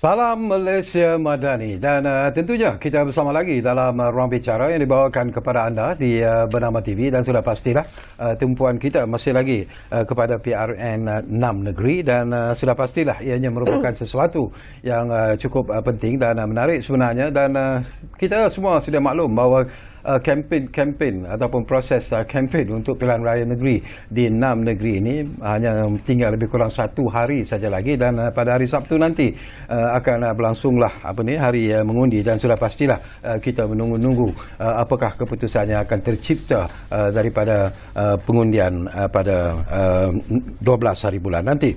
Salam Malaysia Madani dan tentunya kita bersama lagi dalam ruang bicara yang dibawakan kepada anda di Bernama TV dan sudah pastilah tumpuan kita masih lagi kepada PRN 6 negeri dan sudah pastilah ianya merupakan sesuatu yang cukup penting dan menarik sebenarnya dan kita semua sudah maklum bahawa kempen ataupun proses kempen untuk pilihan raya negeri di 6 negeri ini hanya tinggal lebih kurang 1 hari saja lagi dan pada hari Sabtu nanti akan berlangsunglah hari mengundi dan sudah pastilah kita menunggu-nunggu apakah keputusannya akan tercipta daripada pengundian pada 12 hari bulan nanti.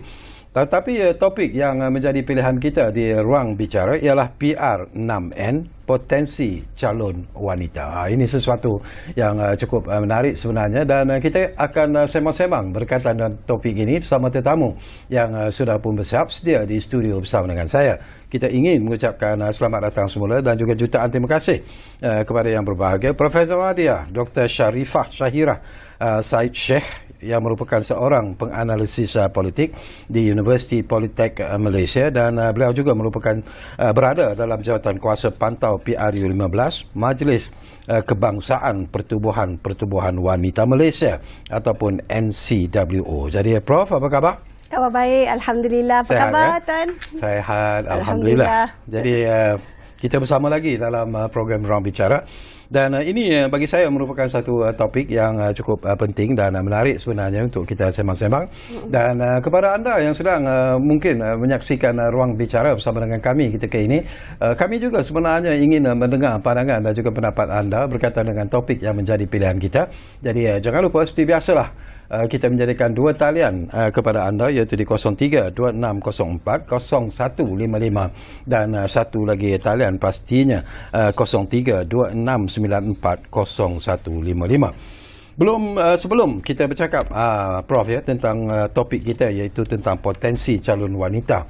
Tetapi topik yang menjadi pilihan kita di ruang bicara ialah PR6N, potensi calon wanita. Ini sesuatu yang cukup menarik sebenarnya dan kita akan semang-semang berkaitan dengan topik ini bersama tetamu yang sudah pun bersiap sedia di studio bersama dengan saya. Kita ingin mengucapkan selamat datang semula dan juga jutaan terima kasih kepada yang berbahagia Profesor Mahdia, Dr. Sharifah Shahirah Said Sheikh yang merupakan seorang penganalisis politik di Universiti Politek Malaysia dan beliau juga merupakan berada dalam jawatan kuasa pantau PRU 15 Majlis Kebangsaan Pertubuhan Wanita Malaysia ataupun NCWO. Jadi Prof, apa khabar? Khabar baik, alhamdulillah. Apa khabar Tuan? Sehat, alhamdulillah. Jadi kita bersama lagi dalam program Ruang Bicara. Dan ini bagi saya merupakan satu topik yang cukup penting dan menarik sebenarnya untuk kita sembang-sembang. Dan kepada anda yang sedang mungkin menyaksikan ruang bicara bersama dengan kami ketika ini, kami juga sebenarnya ingin mendengar pandangan dan juga pendapat anda berkaitan dengan topik yang menjadi pilihan kita. Jadi jangan lupa seperti biasalah, kita menjadikan 2 talian kepada anda iaitu di 03-2604-0155 dan satu lagi talian pastinya 03-2694-0155. Sebelum kita bercakap Prof tentang topik kita iaitu tentang potensi calon wanita,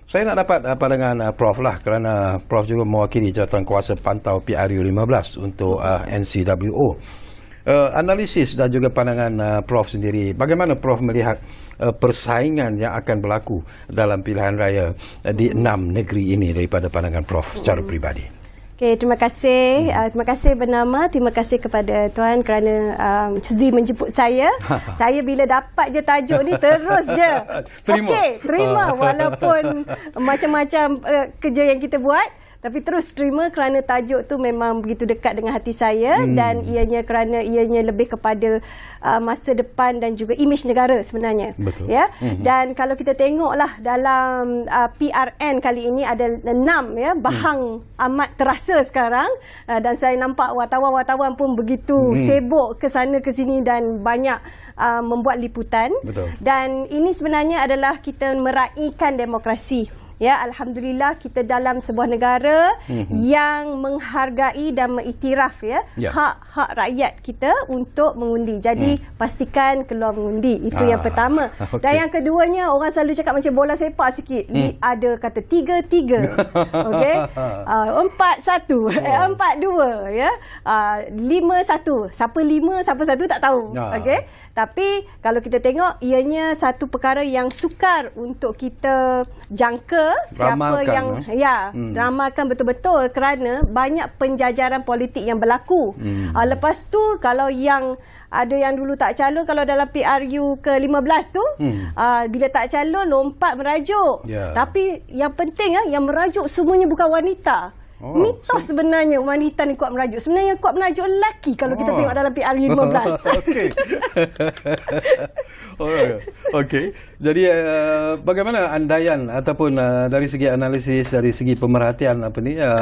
saya nak dapat pandangan Prof lah kerana Prof juga mewakili jawatan kuasa pantau PRU 15 untuk NCWO. Analisis dan juga pandangan Prof sendiri, bagaimana Prof melihat persaingan yang akan berlaku dalam pilihan raya di 6 negeri ini daripada pandangan Prof secara peribadi? Okay, terima kasih. Terima kasih Bernama. Terima kasih kepada Tuan kerana sudi menjemput saya. Saya bila dapat je tajuk ni terus je. Terima. Okey, terima walaupun macam-macam kerja yang kita buat. Tapi terus terima kerana tajuk tu memang begitu dekat dengan hati saya dan kerana ianya lebih kepada masa depan dan juga imej negara sebenarnya. Betul. Ya. Dan kalau kita tengoklah dalam PRN kali ini ada 6 bahang amat terasa sekarang dan saya nampak wartawan-wartawan pun begitu sibuk ke sana ke sini dan banyak membuat liputan. Betul. Dan ini sebenarnya adalah kita meraihkan demokrasi. Ya, alhamdulillah kita dalam sebuah negara yang menghargai dan mengiktiraf hak-hak rakyat kita untuk mengundi. Jadi pastikan keluar mengundi. Itu yang pertama. Okay. Dan yang keduanya orang selalu cakap macam bola sepak sikit. Ada kata 3-3. Okey. 4-1, 4-2 ya. 5-1. Siapa 5, siapa 1 tak tahu. Okey. Tapi kalau kita tengok ianya satu perkara yang sukar untuk kita jangka siapa yang ramalkan betul-betul kerana banyak penjajaran politik yang berlaku. Lepas tu kalau yang ada yang dulu tak calon, kalau dalam PRU ke-15 tu bila tak calon lompat merajuk. Tapi yang penting yang merajuk semuanya bukan wanita. Mitos sebenarnya wanita ni kuat merajuk. Sebenarnya kuat merajuk lelaki kalau kita tengok dalam PRU 15. Okey. Okey. Jadi bagaimana andaian ataupun dari segi analisis, dari segi pemerhatian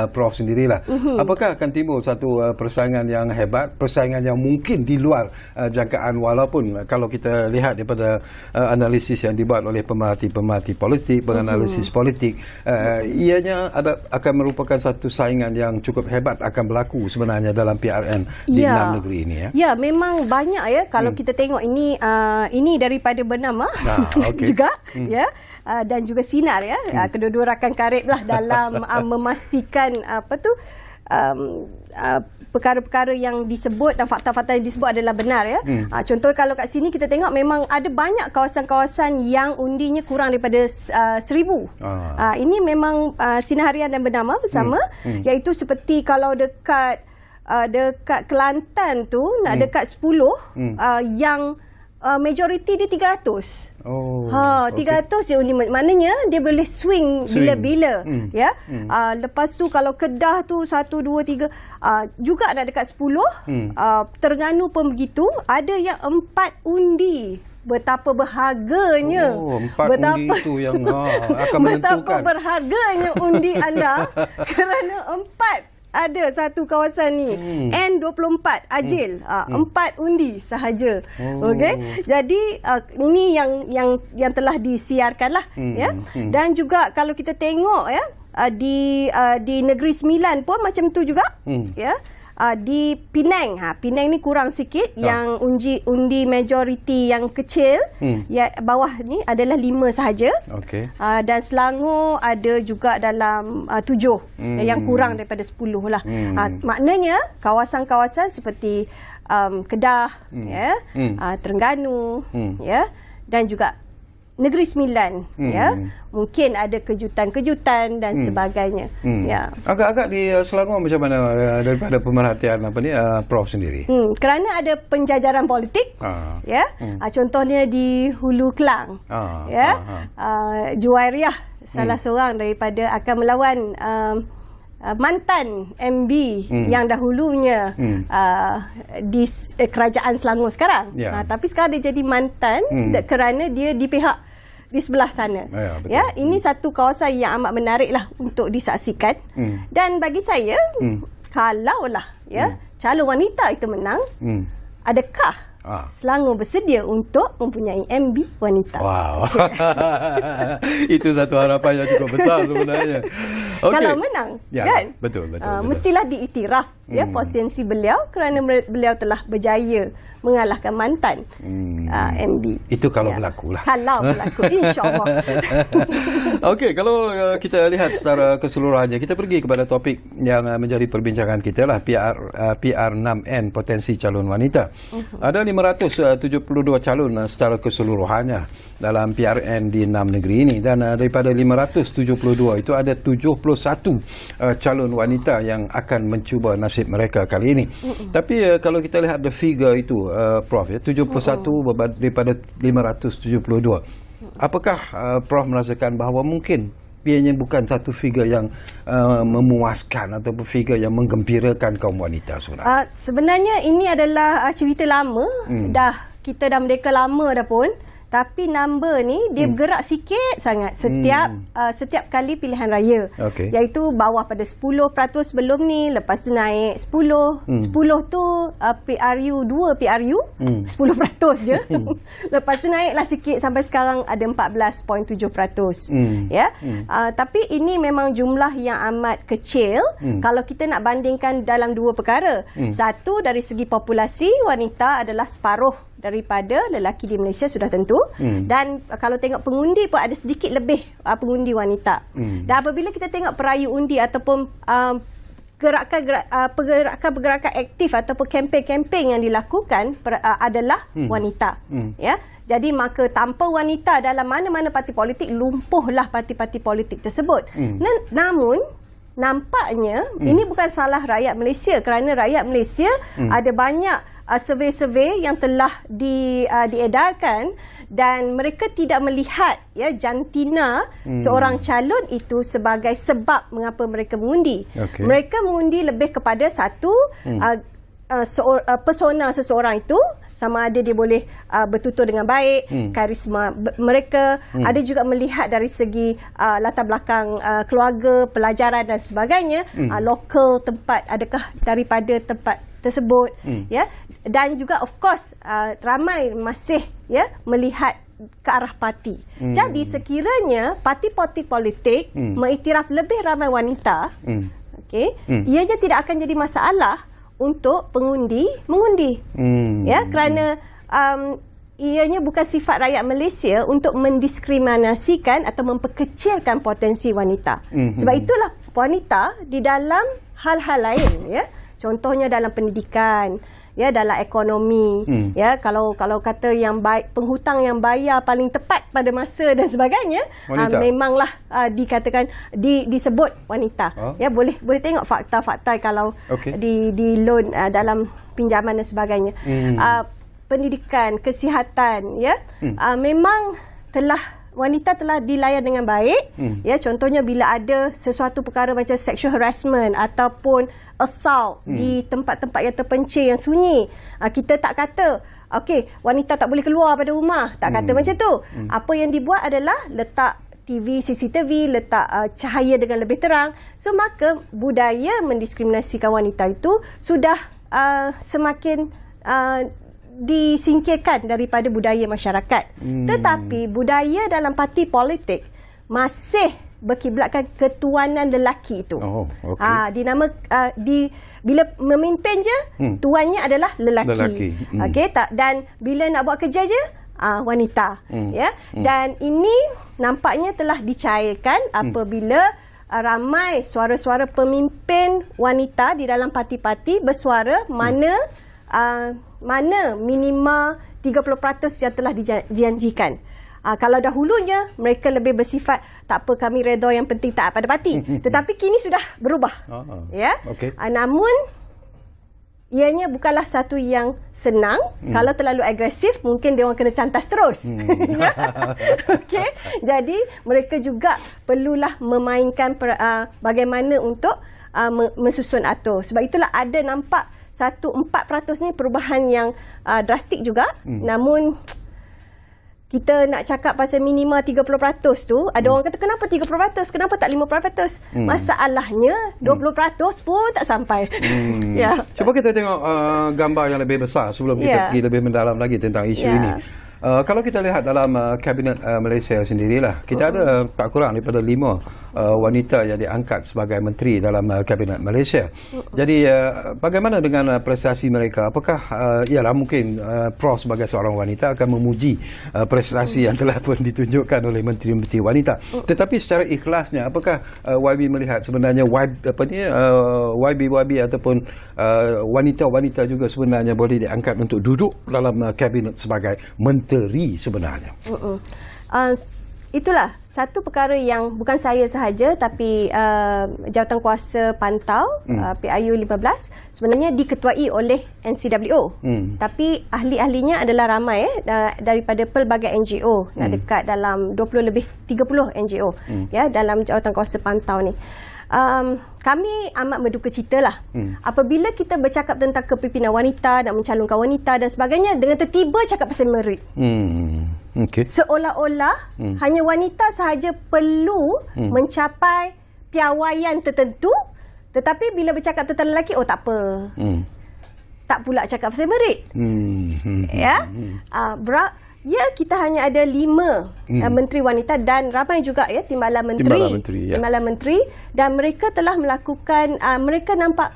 Prof sendirilah. Apakah akan timbul satu persaingan yang hebat, persaingan yang mungkin di luar jangkaan walaupun kalau kita lihat daripada analisis yang dibuat oleh pemerhati-pemerhati politik, penganalisis politik, ianya akan merupakan satu saingan yang cukup hebat akan berlaku sebenarnya dalam PRN di 6 negeri ini ya. Memang banyak ya kalau kita tengok ini daripada Bernama juga ya dan juga Sinar ya. Kedua-dua rakan karib lah dalam memastikan perkara-perkara yang disebut dan fakta-fakta yang disebut adalah benar ya. Contoh kalau kat sini kita tengok memang ada banyak kawasan-kawasan yang undinya kurang daripada 1,000. Ini memang Sinar Harian dan Bernama bersama, iaitu seperti kalau dekat Kelantan tu nak dekat 10 yang majoriti dia 300. 300 je undi. Maknanya dia boleh swing bila-bila. Ya. Lepas tu kalau Kedah tu 1, 2, 3 juga nak dekat 10. Terengganu pun begitu. Ada yang 4 undi. Betapa berharganya. 4 undi itu yang akan menentukan. Betapa berharganya undi anda kerana 4 ada satu kawasan ni. N24 Ajil 4 undi sahaja. Okey. Jadi ini yang telah disiarkan lah ya. Dan juga kalau kita tengok ya di Negeri Sembilan pun macam tu juga ya. Di Penang, Penang ni kurang sikit, yang undi majoriti yang kecil, ya bawah ni adalah 5 sahaja. Dan Selangor ada juga dalam 7 yang kurang daripada 10 lah. Maknanya kawasan-kawasan seperti Kedah, ya, Terengganu, ya, dan juga Negeri Sembilan, ya, mungkin ada kejutan-kejutan dan sebagainya. Ya. Agak-agak di Selangor macam mana daripada pemerhatian Prof sendiri? Kerana ada penjajaran politik, ya. Contohnya di Hulu Kelang, ya, Juwairiyah salah seorang daripada akan melawan mantan MB yang dahulunya di kerajaan Selangor sekarang. Tapi sekarang dia jadi mantan kerana dia di pihak di sebelah sana. Ya, ini satu kawasan yang amat menarik lah untuk disaksikan. Dan bagi saya, kalaulah ya calon wanita itu menang, adakah Selangor bersedia untuk mempunyai MB wanita? Wow. Itu satu harapan yang cukup besar sebenarnya. Kalau menang, kan? Betul. Mestilah diiktiraf ya potensi beliau kerana beliau telah berjaya mengalahkan mantan MB. Itu kalau berlaku lah. Kalau berlaku, insya-Allah. Okey, kalau kita lihat secara keseluruhannya, kita pergi kepada topik yang menjadi perbincangan kita lah, PR6N, potensi calon wanita. Ada 572 calon secara keseluruhannya dalam PRN di 6 negeri ini, dan daripada 572 itu ada 71 calon wanita yang akan mencuba nasib mereka kali ini. Tapi kalau kita lihat the figure itu, Prof, ya, 71 daripada 572. Apakah Prof merasakan bahawa mungkin ianya bukan satu figure yang memuaskan ataupun figure yang menggembirakan kaum wanita sebenarnya? Sebenarnya ini adalah cerita lama. Kita dah merdeka lama dah pun. Tapi number ni dia bergerak sikit sangat setiap kali pilihan raya. Iaitu bawah pada 10% sebelum ni, lepas tu naik 10. 10 tu PRU 2 PRU 10% je. Lepas tu naiklah sikit sampai sekarang ada 14.7%. Ya. Tapi ini memang jumlah yang amat kecil kalau kita nak bandingkan dalam dua perkara. Satu, dari segi populasi, wanita adalah separuh daripada lelaki di Malaysia sudah tentu, dan kalau tengok pengundi pun ada sedikit lebih pengundi wanita. Dan apabila kita tengok perayu undi ataupun pergerakan aktif ataupun kempen-kempen yang dilakukan adalah wanita. Ya, jadi maka tanpa wanita dalam mana-mana parti politik, lumpuhlah parti-parti politik tersebut. Namun nampaknya ini bukan salah rakyat Malaysia, kerana rakyat Malaysia ada banyak survey-survey yang telah diedarkan, dan mereka tidak melihat ya jantina seorang calon itu sebagai sebab mengapa mereka mengundi. Mereka mengundi lebih kepada satu, persona seseorang itu, sama ada dia boleh bertutur dengan baik, karisma mereka, ada juga melihat dari segi latar belakang keluarga, pelajaran dan sebagainya, lokal tempat, adakah daripada tempat tersebut, ya, dan juga of course ramai masih ya melihat ke arah parti. Jadi sekiranya parti-parti politik mengiktiraf lebih ramai wanita, ianya tidak akan jadi masalah untuk pengundi mengundi. Ya, kerana ianya bukan sifat rakyat Malaysia untuk mendiskriminasikan atau memperkecilkan potensi wanita. Sebab itulah wanita di dalam hal-hal lain, ya, contohnya dalam pendidikan, ya, dalam ekonomi, ya, kalau kata yang baik, penghutang yang bayar paling tepat pada masa dan sebagainya, memanglah dikatakan disebut wanita. Ya, boleh tengok fakta-fakta kalau di loan dalam pinjaman dan sebagainya. Pendidikan, kesihatan, ya, memang wanita telah dilayan dengan baik. Ya, contohnya bila ada sesuatu perkara macam sexual harassment ataupun assault di tempat-tempat yang terpencil, yang sunyi, kita tak kata okey, wanita tak boleh keluar pada rumah, tak kata macam tu. Apa yang dibuat adalah letak TV, CCTV, letak cahaya dengan lebih terang. So maka budaya mendiskriminasikan wanita itu sudah semakin disingkirkan daripada budaya masyarakat. Tetapi budaya dalam parti politik masih berkiblatkan ketuanan lelaki itu. Bila memimpin je, tuannya adalah lelaki. Dan bila nak buat kerja je, wanita. Ya. Dan ini nampaknya telah dicairkan apabila ramai suara-suara pemimpin wanita di dalam parti-parti bersuara mana minima 30% yang telah dijanjikan. Kalau dahulunya mereka lebih bersifat tak apa, kami redha, yang penting taat pada parti. Tetapi kini sudah berubah. Ya. Namun ianya bukanlah satu yang senang. Kalau terlalu agresif, mungkin dia orang kena cantas terus. Jadi mereka juga perlulah memainkan bagaimana untuk mensusun atur. Sebab itulah ada nampak 4% ni perubahan yang drastik juga. Namun kita nak cakap pasal minima 30% tu, ada orang kata kenapa 30%, kenapa tak 5%? Masalahnya 20% pun tak sampai. Ya. Cuba kita tengok gambar yang lebih besar sebelum kita pergi lebih mendalam lagi tentang isu ini. Kalau kita lihat dalam Kabinet Malaysia sendirilah, kita ada tak kurang daripada 5 wanita yang diangkat sebagai menteri dalam Kabinet Malaysia. Jadi bagaimana dengan prestasi mereka? Apakah ialah mungkin Prof sebagai seorang wanita akan memuji prestasi yang telah pun ditunjukkan oleh menteri-menteri wanita. Tetapi secara ikhlasnya, apakah YB melihat sebenarnya YB ataupun wanita-wanita juga sebenarnya boleh diangkat untuk duduk dalam Kabinet sebagai menteri sebenarnya? Itulah satu perkara yang bukan saya sahaja, tapi Jawatan Kuasa Pantau PIU 15 sebenarnya diketuai oleh NCWO. Tapi ahli-ahlinya adalah ramai daripada pelbagai NGO, nak dekat dalam 30 NGO ya, dalam Jawatan Kuasa Pantau ni. Kami amat berduka cita lah apabila kita bercakap tentang kepimpinan wanita, nak mencalonkan wanita dan sebagainya, dengan tertiba cakap pasal merit. Seolah-olah hanya wanita sahaja perlu mencapai piawaian tertentu, tetapi bila bercakap tentang lelaki, oh tak apa, tak pula cakap pasal merit. Ya, kita hanya ada 5 menteri wanita dan ramai juga ya timbalan menteri, dan mereka telah melakukan, mereka nampak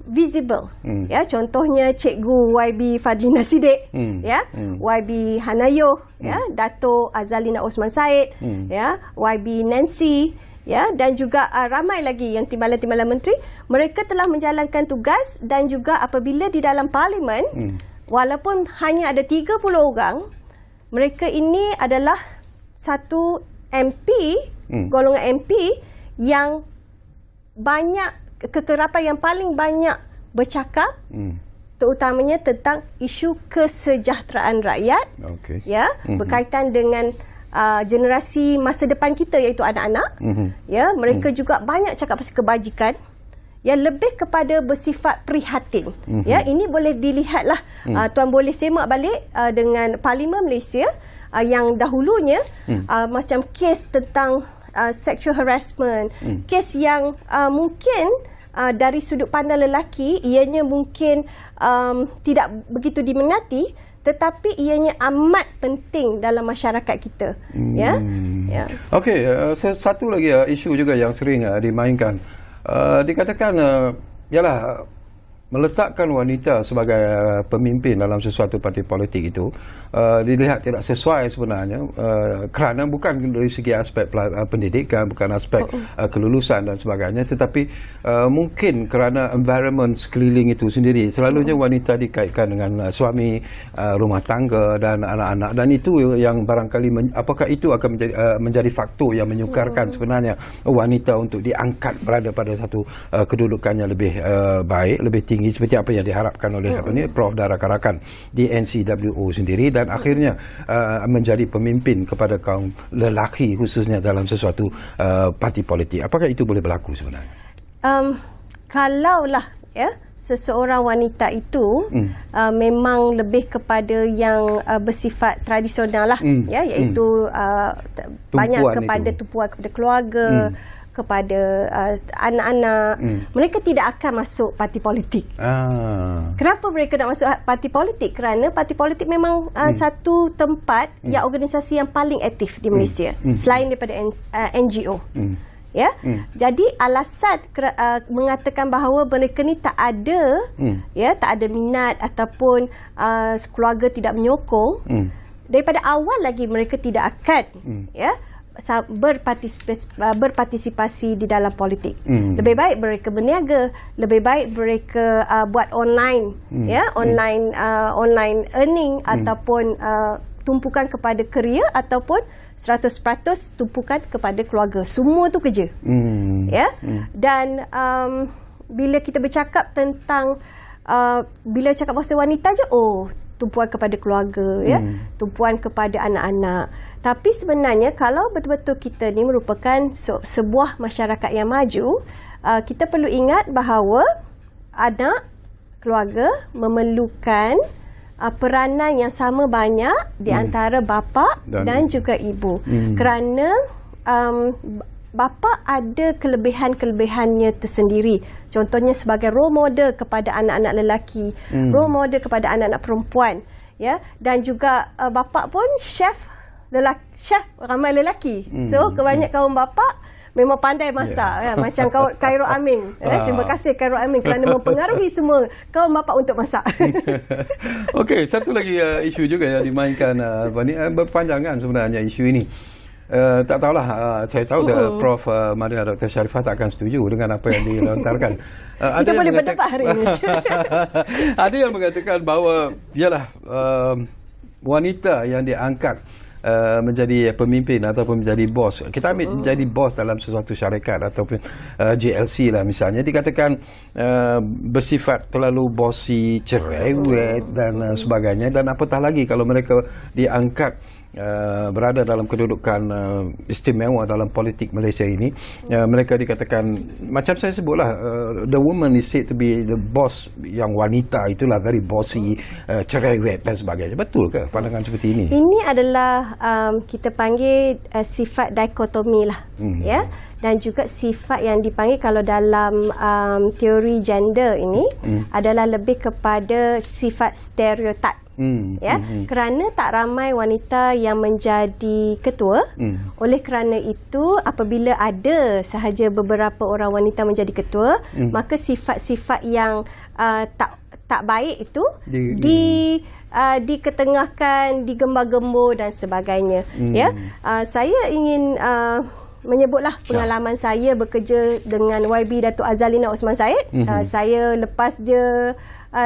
visible. Ya, contohnya Cikgu YB Fadlina Siddiq, ya, YB Hanayo, ya, Dato' Azalina Osman Said, ya, YB Nancy, ya, dan juga ramai lagi yang timbalan-timbalan menteri. Mereka telah menjalankan tugas, dan juga apabila di dalam parlimen, walaupun hanya ada 30 orang, mereka ini adalah satu MP, golongan MP yang banyak, kekerapan yang paling banyak bercakap, terutamanya tentang isu kesejahteraan rakyat, ya, berkaitan dengan generasi masa depan kita, iaitu anak-anak. Ya, mereka juga banyak cakap pasal kebajikan yang lebih kepada bersifat prihatin. Ya, ini boleh dilihatlah, tuan boleh semak balik dengan Parlimen Malaysia yang dahulunya macam kes tentang sexual harassment, kes yang mungkin dari sudut pandang lelaki ianya mungkin tidak begitu diminati, tetapi ianya amat penting dalam masyarakat kita. Ya. Okey, satu lagi isu juga yang sering dimainkan. Dikatakan ialah meletakkan wanita sebagai pemimpin dalam sesuatu parti politik itu dilihat tidak sesuai sebenarnya, kerana bukan dari segi aspek pendidikan, bukan aspek kelulusan dan sebagainya, tetapi mungkin kerana environment sekeliling itu sendiri. Selalunya wanita dikaitkan dengan suami, rumah tangga dan anak-anak, dan itu yang barangkali apakah itu akan menjadi faktor yang menyukarkan sebenarnya wanita untuk diangkat berada pada satu kedudukan yang lebih baik, lebih tinggi, seperti apa yang diharapkan oleh Prof. Dara Karakan di NCWO sendiri, dan akhirnya menjadi pemimpin kepada kaum lelaki khususnya dalam sesuatu parti politik. Apakah itu boleh berlaku sebenarnya? Kalaulah seseorang wanita itu memang lebih kepada yang bersifat tradisional lah, iaitu banyak kepada tumpuan kepada keluarga, kepada anak-anak, mereka tidak akan masuk parti politik. Kenapa mereka nak masuk parti politik? Kerana parti politik memang satu tempat yang organisasi yang paling aktif di Malaysia, selain daripada NGO. Jadi alasan mengatakan bahawa mereka ni tak ada tak ada minat ataupun keluarga tidak menyokong, daripada awal lagi mereka tidak akan berpartisipasi di dalam politik. Lebih baik mereka berniaga, lebih baik mereka buat online, online earning, ataupun tumpukan kepada kerja, ataupun 100% tumpukan kepada keluarga. Semua tu kerja. Dan bila kita bercakap tentang bila cakap pasal wanita je, tumpuan kepada keluarga, tumpuan kepada anak-anak. Tapi sebenarnya kalau betul-betul kita ni merupakan sebuah masyarakat yang maju, kita perlu ingat bahawa anak, keluarga memerlukan peranan yang sama banyak di antara bapa dan juga ibu. Kerana bapa ada kelebihan-kelebihannya tersendiri. Contohnya sebagai role model kepada anak-anak lelaki, role model kepada anak-anak perempuan, dan juga bapa pun chef ramai lelaki. So kebanyakan kaum bapa memang pandai masak, macam Khairul Amin. Terima kasih Khairul Amin kerana mempengaruhi semua kaum bapa untuk masak. Okey, satu lagi isu juga yang dimainkan berpanjangan sebenarnya isu ini. Tak tahulah, saya tahu Prof. Maria Dr. Sharifah tak akan setuju dengan apa yang dilontarkan. Kita boleh berdebat hari ini. Ada yang mengatakan bahawa ialah wanita yang diangkat menjadi pemimpin ataupun menjadi bos. Kita ambil menjadi bos dalam sesuatu syarikat ataupun JLC lah misalnya, dikatakan bersifat terlalu bossy, cerewet dan sebagainya, dan apatah lagi kalau mereka diangkat berada dalam kedudukan istimewa dalam politik Malaysia ini, mereka dikatakan, macam saya sebutlah, the woman is said to be the boss, yang wanita itulah very bossy, cerewet dan sebagainya. Betul ke pandangan seperti ini? Ini adalah kita panggil sifat dikotomi lah, dan juga sifat yang dipanggil kalau dalam teori gender ini adalah lebih kepada sifat stereotip. Kerana tak ramai wanita yang menjadi ketua, oleh kerana itu apabila ada sahaja beberapa orang wanita menjadi ketua, maka sifat-sifat yang tak baik itu diketengahkan, digembar-gembur dan sebagainya. Saya ingin menyebutlah pengalaman saya bekerja dengan YB Datuk Azalina Osman Said. Saya lepas je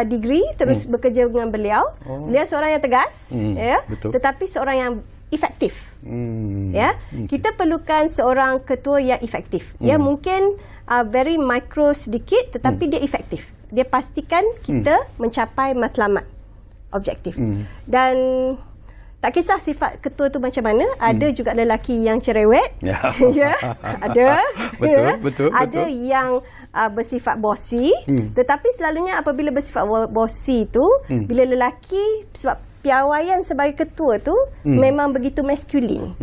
degree terus bekerja dengan beliau. Beliau seorang yang tegas, tetapi seorang yang efektif. Kita perlukan seorang ketua yang efektif. Mungkin very micro sedikit, tetapi dia efektif. Dia pastikan kita mencapai matlamat objektif. Dan tak kisah sifat ketua tu macam mana, ada juga lelaki yang cerewet, ada, betul. Ada yang bersifat bossy, tetapi selalunya apabila bersifat bossy tu, bila lelaki, sebab piawaian sebagai ketua tu memang begitu maskulin,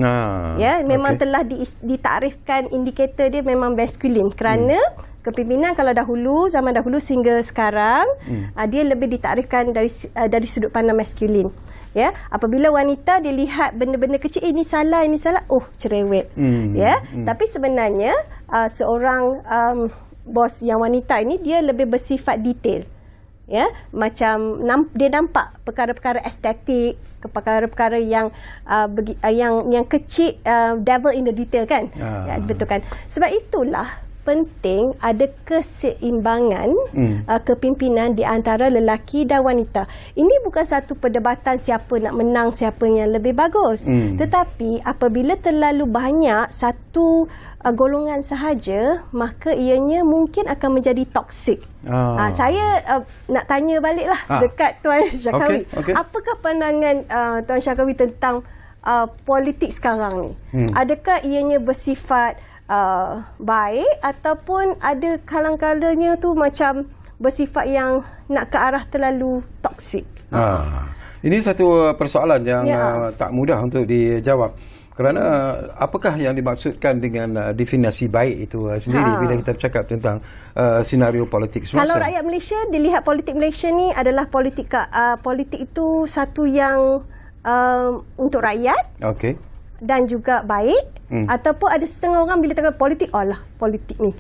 memang telah ditarifkan indikator dia memang maskulin, kerana kepimpinan kalau dahulu, zaman dahulu sehingga sekarang, dia lebih ditarifkan dari sudut pandang maskulin. Apabila wanita dilihat benda-benda kecil, ini salah, cerewet. Tapi sebenarnya seorang bos yang wanita ini dia lebih bersifat detail. ya, macam dia nampak perkara-perkara estetik, perkara-perkara yang yang kecil, devil in the detail kan. Ya, betul kan. Sebab itulah penting ada keseimbangan kepimpinan di antara lelaki dan wanita. Ini bukan satu perdebatan siapa nak menang, siapa yang lebih bagus. Tetapi apabila terlalu banyak satu golongan sahaja, maka ianya mungkin akan menjadi toksik. Saya nak tanya baliklah dekat Tuan Syakawi. Okay. Apakah pandangan Tuan Syakawi tentang politik sekarang ni? Adakah ianya bersifat baik ataupun ada kalang-kalanya tu macam bersifat yang nak ke arah terlalu toksik? Ini satu persoalan yang tak mudah untuk dijawab. Kerana apakah yang dimaksudkan dengan definisi baik itu sendiri bila kita bercakap tentang senario politik semasa? Kalau rakyat Malaysia dilihat politik Malaysia ni adalah politik itu satu yang untuk rakyat. Okey. Dan juga baik, ataupun ada setengah orang bila tengok politik, politik ni.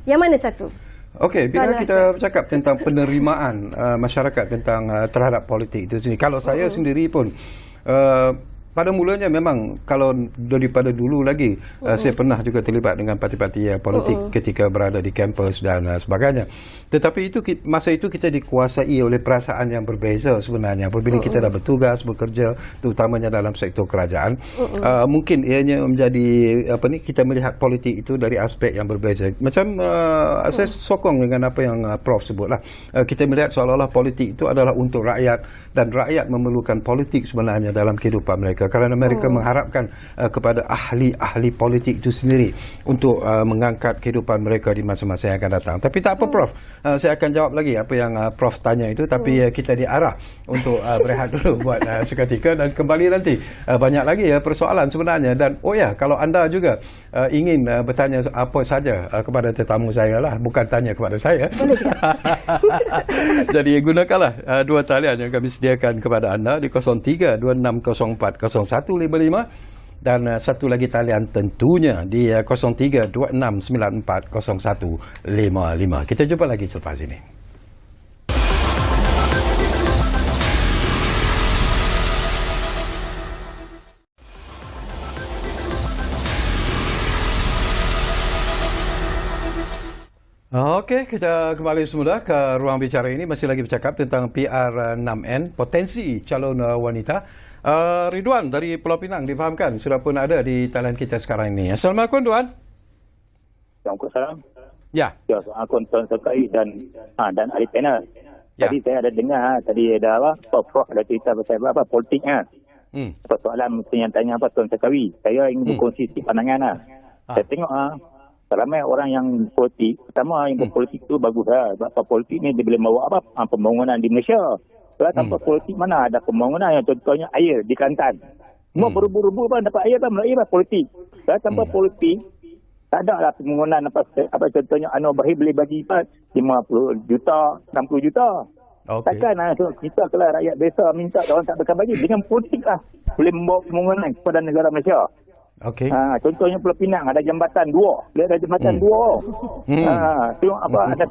Yang mana satu? Okey, bila kita bercakap tentang penerimaan masyarakat tentang terhadap politik itu sendiri, kalau saya sendiri pun pada mulanya memang kalau daripada dulu lagi saya pernah juga terlibat dengan parti-parti politik ketika berada di kampus dan sebagainya. Tetapi masa itu kita dikuasai oleh perasaan yang berbeza sebenarnya. Apabila kita dah bertugas, bekerja terutamanya dalam sektor kerajaan, mungkin ianya menjadi kita melihat politik itu dari aspek yang berbeza. Macam saya sokong dengan apa yang Prof sebutlah. Kita melihat seolah-olah politik itu adalah untuk rakyat dan rakyat memerlukan politik sebenarnya dalam kehidupan mereka. Kerana mereka mengharapkan kepada ahli-ahli politik itu sendiri untuk mengangkat kehidupan mereka di masa-masa yang akan datang. Tapi tak apa Prof, saya akan jawab lagi apa yang Prof tanya itu, tapi kita diarah untuk berehat dulu buat seketika dan kembali nanti. Banyak lagi persoalan sebenarnya. Dan kalau anda juga ingin bertanya apa saja kepada tetamu saya lah, bukan tanya kepada saya. Jadi gunakanlah dua talian yang kami sediakan kepada anda di 0326040155 dan satu lagi talian tentunya di 0326940155. Kita jumpa lagi selepas ini. Okey, kita kembali semula ke ruang bicara ini. Masih lagi bercakap tentang PR6N, potensi calon wanita. Ridwan dari Pulau Pinang difahamkan sudah pun ada di talian kita sekarang ini. Assalamualaikum Tuan. Waalaikumsalam. Ya. Assalamualaikum Tuan Syakawi dan ahli panel. Tadi saya ada dengar tadi ada Prof ada cerita pasal politiknya. Soalan yang tanya Tuan Syakawi. Saya ingin berkongsi pandangan Saya tengok ramai orang yang politik, pertama yang berpolitik tu bagus sebab politik ni dia boleh bawa pembangunan di Malaysia. Kalau tanpa politik mana ada pembangunan, yang contohnya air di Kelantan. Semua berubu-rubu dapat air melalui politik. Kalau tanpa politik tak ada lah pembangunan contohnya Anwar Ibrahim boleh bagi 50 juta, 60 juta. Takkan kita kalau rakyat biasa minta orang tak bakal bagi. Dengan politik lah boleh membawa pembangunan kepada negara Malaysia. Contohnya Pulau Pinang ada jambatan 2. Dia ada jambatan 2. Tengok ada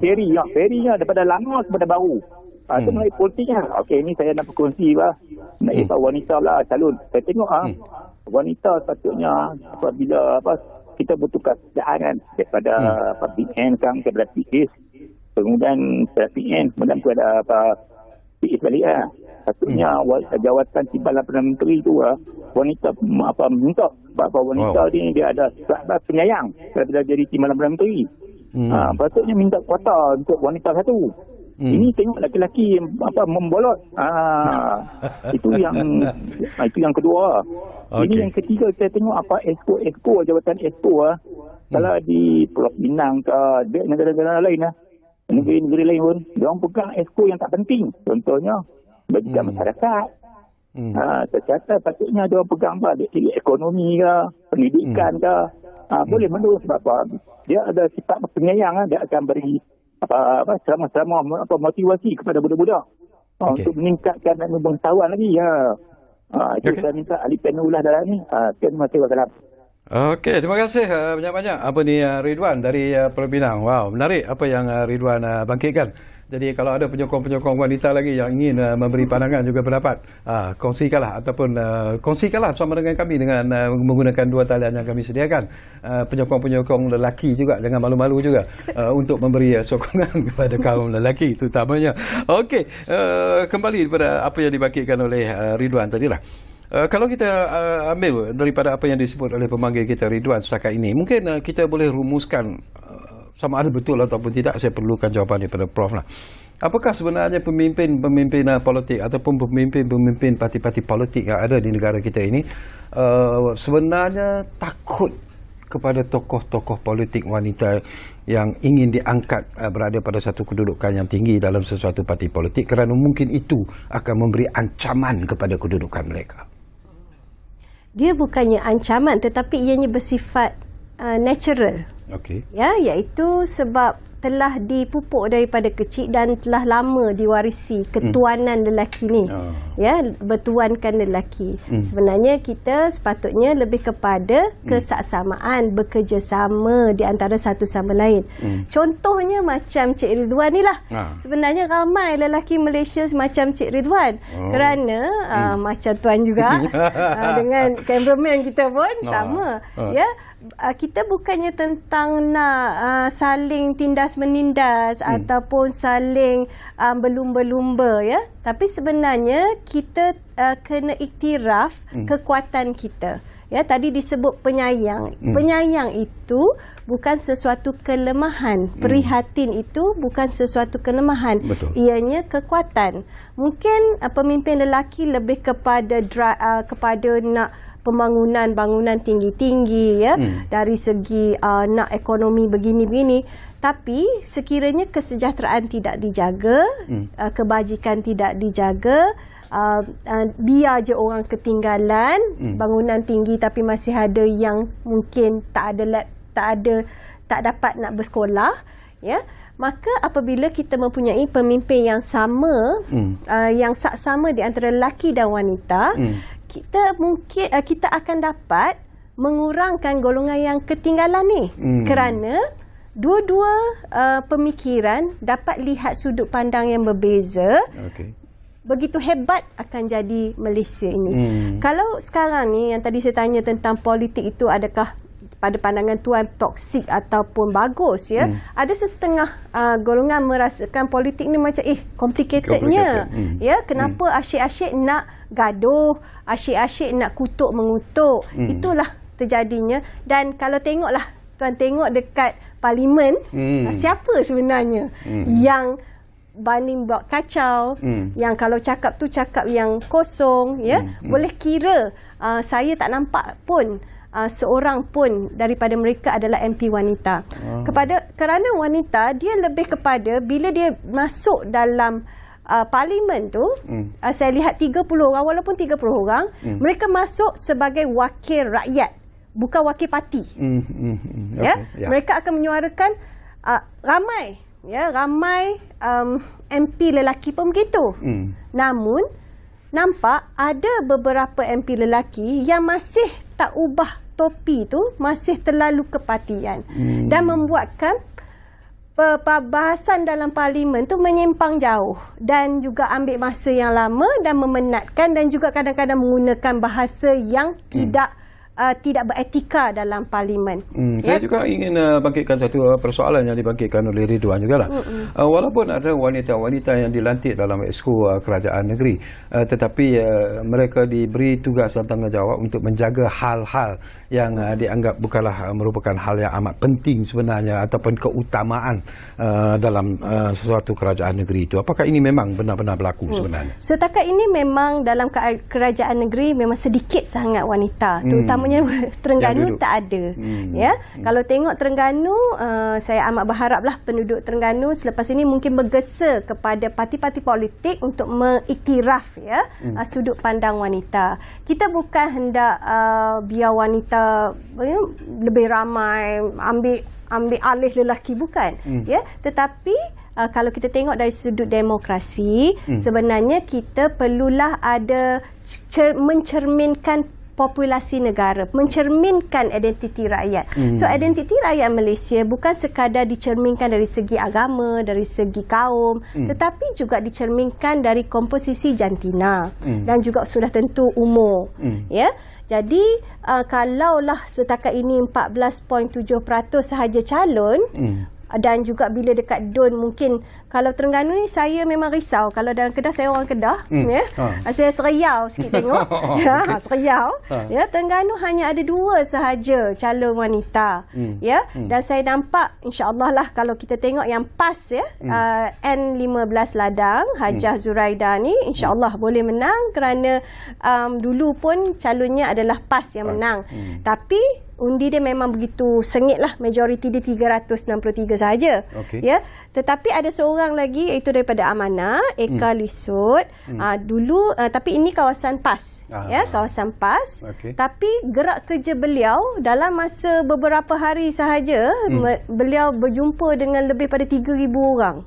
ferinya daripada lama kepada baru. Itu melalui politiknya. Ini saya nak berkongsi melalui wanita lah calon. Saya tengok wanita sepatutnya apabila kita bertukar kerjaan daripada PN kan kepada PIS, kemudian PN, kemudian kepada PIS balik Patutnya jawatan Timbalan Perdana Menteri tu wanita minta sebab wanita ni dia ada penyayang daripada jadi Timbalan Perdana Menteri. Patutnya minta kuota untuk wanita satu. Ini tengok laki-laki membolot. Itu yang kedua. Ini yang ketiga saya tengok exco jawatan exco kalau di Pulau Pinang ke negara-negara lain negara-negara lain pun dia orang pegang exco yang tak penting. Contohnya bagi masyarakat. Tercatat patutnya dia orang pegang ekonomi ke, pendidikan ke. Boleh menurut sebab dia ada sifat penyayang, dia akan beri selama-selama motivasi kepada budak-budak untuk meningkatkan pengetahuan lagi. Itu saya minta ahli panel dalam ni. Terima kasih. Okey, terima kasih banyak-banyak. Ridwan dari Pulau Pinang. Wow, menarik apa yang Ridwan bangkitkan. Jadi kalau ada penyokong-penyokong wanita lagi yang ingin memberi pandangan juga pendapat, kongsikanlah sama dengan kami dengan menggunakan 2 talian yang kami sediakan. Penyokong-penyokong lelaki juga jangan malu-malu juga untuk memberi sokongan kepada kaum lelaki terutamanya. Okey, kembali kepada apa yang dibangkitkan oleh Ridwan tadilah. Kalau kita ambil daripada apa yang disebut oleh pemanggil kita Ridwan setakat ini, mungkin kita boleh rumuskan sama ada betul ataupun tidak. Saya perlukan jawapan daripada Prof lah. Apakah sebenarnya pemimpin politik ataupun pemimpin parti-parti politik yang ada di negara kita ini sebenarnya takut kepada tokoh-tokoh politik wanita yang ingin diangkat berada pada satu kedudukan yang tinggi dalam sesuatu parti politik, kerana mungkin itu akan memberi ancaman kepada kedudukan mereka? Dia bukannya ancaman, tetapi ianya bersifat natural. Okey. Ya, iaitu sebab telah dipupuk daripada kecil dan telah lama diwarisi ketuanan lelaki ni. Ya, bertuankan lelaki. Sebenarnya kita sepatutnya lebih kepada kesaksamaan, bekerjasama di antara satu sama lain. Contohnya macam Cik Ridwan ni lah. Sebenarnya ramai lelaki Malaysia macam Cik Ridwan. Kerana macam tuan juga dengan cameraman kita pun sama. Ya, kita bukannya tentang nak saling tindas menindas ataupun saling berlumba-lumba, ya, tapi sebenarnya kita kena iktiraf kekuatan kita. Ya, tadi disebut penyayang. Penyayang itu bukan sesuatu kelemahan. Prihatin itu bukan sesuatu kelemahan. Betul. Ianya kekuatan. Mungkin pemimpin lelaki lebih kepada nak bangunan tinggi-tinggi, ya, dari segi nak ekonomi begini-begini. Tapi sekiranya kesejahteraan tidak dijaga, kebajikan tidak dijaga, biar je orang ketinggalan, bangunan tinggi tapi masih ada yang mungkin tak dapat nak bersekolah, ya, maka apabila kita mempunyai pemimpin yang sama, yang saksama di antara lelaki dan wanita, kita akan dapat mengurangkan golongan yang ketinggalan ni. Kerana dua-dua pemikiran dapat lihat sudut pandang yang berbeza. Okay. Begitu hebat akan jadi Malaysia ini. Kalau sekarang ni yang tadi saya tanya tentang politik itu adakah pada pandangan tuan toksik ataupun bagus, ya, ada sesetengah golongan merasakan politik ni macam complicatednya. Ya, kenapa asyik-asyik nak gaduh, asyik-asyik nak kutuk mengutuk. Itulah terjadinya. Dan kalau tengoklah, tuan tengok dekat parlimen, siapa sebenarnya yang banding buat kacau, yang kalau cakap tu cakap yang kosong, ya, boleh kira saya tak nampak pun seorang pun daripada mereka adalah MP wanita. Kerana wanita dia lebih kepada bila dia masuk dalam parlimen tu, saya lihat 30 orang, walaupun 30 orang, mereka masuk sebagai wakil rakyat, bukan wakil parti. Mereka akan menyuarakan ramai MP lelaki pun begitu. Namun nampak ada beberapa MP lelaki yang masih tak ubah topi tu, masih terlalu kepartian, dan membuatkan bahasan dalam parlimen tu menyimpang jauh dan juga ambil masa yang lama dan memenatkan, dan juga kadang-kadang menggunakan bahasa yang tidak beretika dalam parlimen. Saya juga ingin bangkitkan satu persoalan yang dibangkitkan oleh Ridwan jugalah. Walaupun ada wanita-wanita yang dilantik dalam exco kerajaan negeri, tetapi mereka diberi tugas dan tanggungjawab untuk menjaga hal-hal yang dianggap bukanlah merupakan hal yang amat penting sebenarnya ataupun keutamaan dalam sesuatu kerajaan negeri itu. Apakah ini memang benar-benar berlaku sebenarnya? Setakat ini memang dalam kerajaan negeri memang sedikit sangat wanita, terutamanya Terengganu tak ada. Ya, kalau tengok Terengganu, saya amat berharaplah penduduk Terengganu selepas ini mungkin bergesa kepada parti-parti politik untuk mengiktiraf, ya, sudut pandang wanita. Kita bukan hendak biar wanita lebih ramai ambil alih lelaki, bukan. Ya, tetapi kalau kita tengok dari sudut demokrasi, sebenarnya kita perlulah ada mencerminkan populasi negara, mencerminkan identiti rakyat. So identiti rakyat Malaysia bukan sekadar dicerminkan dari segi agama, dari segi kaum, tetapi juga dicerminkan dari komposisi jantina dan juga sudah tentu umur. Ya. Jadi kalaulah setakat ini 14.7% sahaja calon, dan juga bila dekat DUN mungkin kalau Terengganu ni saya memang risau. Kalau dalam Kedah, saya orang Kedah, ya. Saya seriau sikit tengok. Seriau. Ya, Terengganu hanya ada 2 sahaja calon wanita. Ya, dan saya nampak insya-Allah lah kalau kita tengok yang PAS ya, N15 Ladang, Hajah Zuraida ni insya-Allah boleh menang kerana dulu pun calonnya adalah PAS yang menang. Tapi undi dia memang begitu sengit lah, majoriti dia 363 sahaja. Ya, tetapi ada seorang lagi iaitu daripada Amanah, Eka Lisut. Dulu tapi ini kawasan PAS. Ya, kawasan PAS. Tapi gerak kerja beliau dalam masa beberapa hari sahaja beliau berjumpa dengan lebih pada 3,000 orang.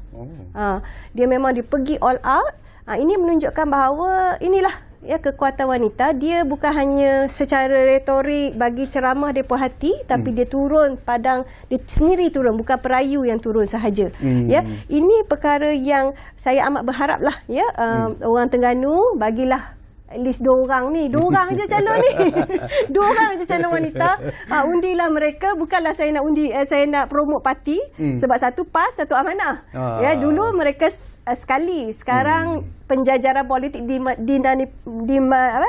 Dia memang pergi all out. Ini menunjukkan bahawa inilah ya kekuatan wanita. Dia bukan hanya secara retorik bagi ceramah depa hati, tapi dia turun padang, dia sendiri turun, bukan perayu yang turun sahaja. Ya, ini perkara yang saya amat berharaplah ya, orang Terengganu bagilah at least 2 orang ni, 2 orang je calon ni. 2 orang je calon wanita. Undilah mereka. Bukanlah saya nak undi, saya nak promote parti, sebab satu PAS, satu Amanah. Ya, dulu mereka sekali. Sekarang penjajaran politik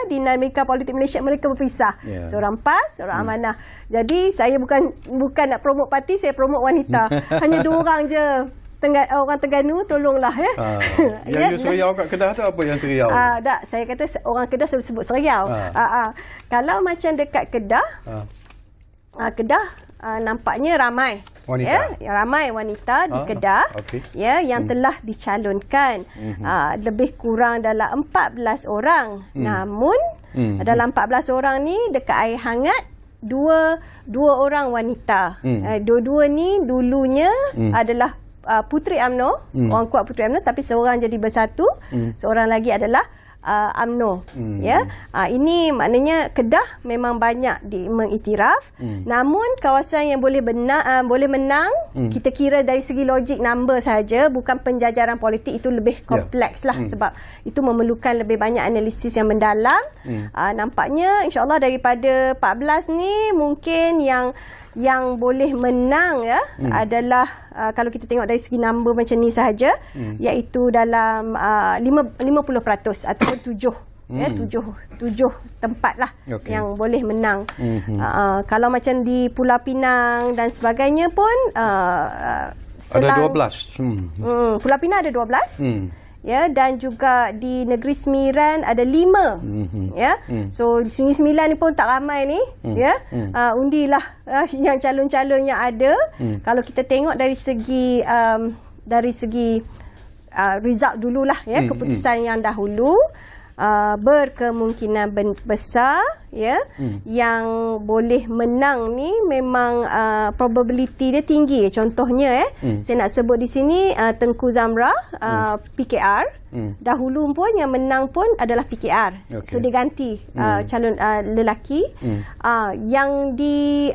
dinamika politik Malaysia mereka berpisah. Seorang PAS, seorang Amanah. Jadi saya bukan nak promote parti, saya promote wanita. Hanya 2 orang je. Orang Terengganu tolonglah ya. Yang seriau kat Kedah tu apa yang seriau? Tak, saya kata orang Kedah sebut seriau. Kalau macam dekat Kedah, Kedah nampaknya ramai wanita. Ya, ramai wanita di Kedah ya yang telah dicalonkan. Lebih kurang dalam 14 orang. Namun dalam 14 orang ni dekat air hangat dua orang wanita. Dua-dua ni dulunya adalah Puteri UMNO, orang kuat Puteri UMNO, tapi seorang jadi bersatu, seorang lagi adalah UMNO. Ya, ini maknanya Kedah memang banyak mengiktiraf. Namun kawasan yang boleh menang, kita kira dari segi logik number saja, bukan penjajaran politik, itu lebih kompleks lah, sebab itu memerlukan lebih banyak analisis yang mendalam. Nampaknya insya-Allah daripada 14 ni mungkin yang boleh menang ya adalah kalau kita tengok dari segi number macam ni sahaja, iaitu dalam 50% ataupun 7 tempat lah yang boleh menang. Kalau macam di Pulau Pinang dan sebagainya pun ada 12. Pulau Pinang ada 12. Ya, dan juga di Negeri Sembilan ada 5. Ya. So Negeri Sembilan ni pun tak ramai ni, ya. Undilah yang calon-calon yang ada. Kalau kita tengok dari segi result dululah ya, keputusan yang dahulu, berkemungkinan besar ya yang boleh menang ni memang probability dia tinggi. Contohnya saya nak sebut di sini Tengku Zamrah, PKR. Dahulu pun yang menang pun adalah PKR. So dia ganti calon lelaki. Yang di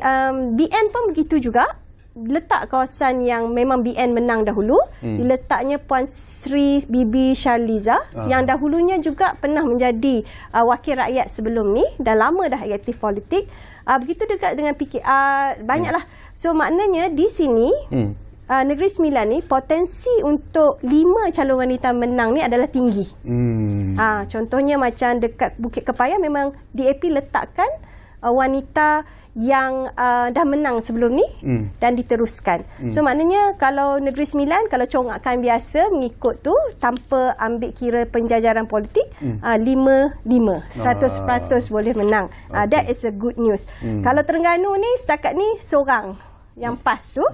BN pun begitu juga. Letak kawasan yang memang BN menang dahulu, diletaknya Puan Sri Bibi Sharliza yang dahulunya juga pernah menjadi wakil rakyat sebelum ni, dah lama dah aktif politik. Begitu dekat dengan PKR, banyaklah. So maknanya di sini Negeri Sembilan ni potensi untuk 5 calon wanita menang ni adalah tinggi. Contohnya macam dekat Bukit Kepaya memang DAP letakkan wanita yang dah menang sebelum ni dan diteruskan. So maknanya kalau Negeri Sembilan, kalau congakan biasa mengikut tu tanpa ambil kira penjajaran politik, 5-5, 100% boleh menang. That is a good news. Kalau Terengganu ni setakat ni seorang yang PAS tu,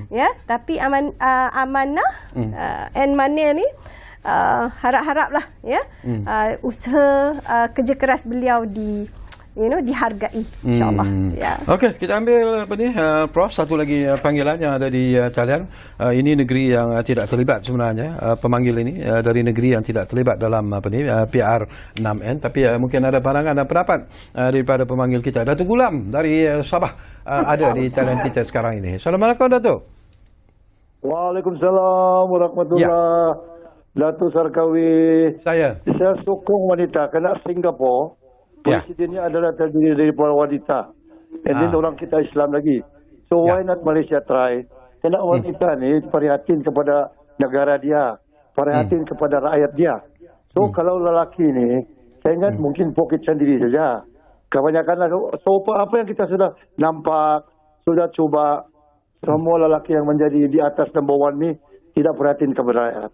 ya, tapi Amanah and Manil ni harap-haraplah ya, usaha kerja keras beliau dihargai, insya-Allah. Ya. Okey, kita ambil Prof, satu lagi panggilan yang ada di talian. Ini negeri yang tidak terlibat sebenarnya. Pemanggil ini dari negeri yang tidak terlibat dalam PR6N, tapi mungkin ada pandangan dan pendapat daripada pemanggil kita. Datuk Gulam dari Sabah ada di talian kita sekarang ini. Assalamualaikum, Datuk. Waalaikumsalam warahmatullahi. Datuk Sarkawi. Saya sokong wanita kerana Singapura presidennya adalah terdiri dari para wanita. Dan orang kita Islam lagi. So why not Malaysia try? Kerana wanita ni perhatian kepada negara dia, perhatian kepada rakyat dia. So kalau lelaki ni, saya ingat mungkin poket sendiri saja. Kebanyakan so apa yang kita sudah nampak, sudah coba, semua lelaki yang menjadi di atas number one ni tidak perhatian kepada rakyat.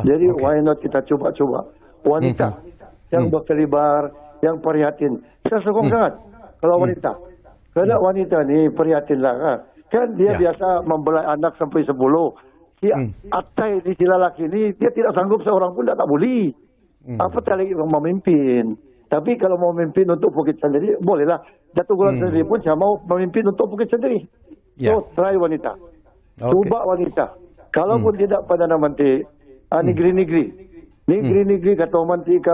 Jadi why not kita coba-coba wanita yang berkelibar, yang perhatian. Saya sokong sangat kalau wanita. Kerana wanita ni perhatianlah kan dia biasa membelai anak sampai 10. Si atai di si lelaki ni dia tidak sanggup seorang pun tak boleh. Apatah lagi memimpin. Tapi kalau mau memimpin untuk Bukit sendiri bolehlah. Datuk Gulam sendiri pun saya mau memimpin untuk Bukit sendiri. So try wanita. Cuba wanita. Kalaupun tidak Perdana Menteri, negeri-negeri kata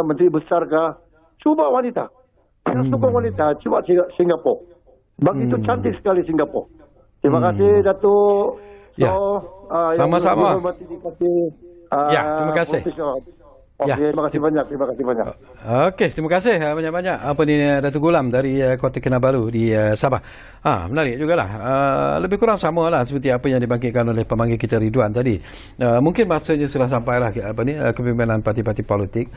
menteri besar kah, cuba wanita. Saya suka wanita, cuba Singapura. Begitu cantik sekali Singapura. Terima kasih Datuk. Sama-sama. Terima kasih. Terima kasih banyak. Okey, terima kasih banyak-banyak. Datuk Gulam dari Kota Kinabalu di Sabah. Menarik jugalah. Lebih kurang samalah seperti apa yang dibangkitkan oleh pemanggil kita Ridwan tadi. Mungkin masanya sudah sampailah kepimpinan parti-parti politik